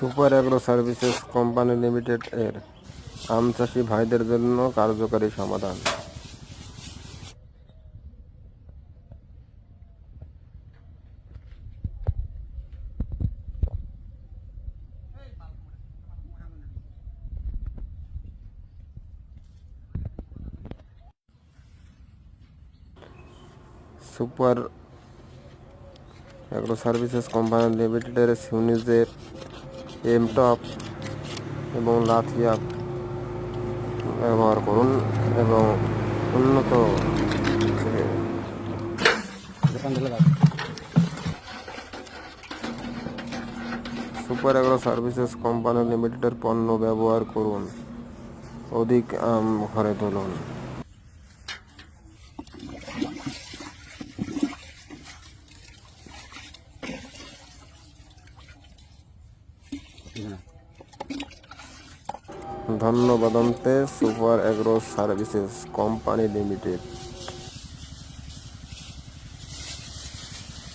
Super agro services company limited এর আম চাষি ভাইদের জন্য কার্যকরী সমাধান। সুপার এগ্রো সার্ভিসেস কোম্পানি লিমিটেডের সিউনিজের এমটপ এবং লাথিয়া ব্যবহার করুন এবং উন্নত সুপার এগ্রো সার্ভিসেস কোম্পানি লিমিটেডের পণ্য ব্যবহার করুন, অধিক আম ঘরে তুলুন। ধন্যবাদ super agro services company limited.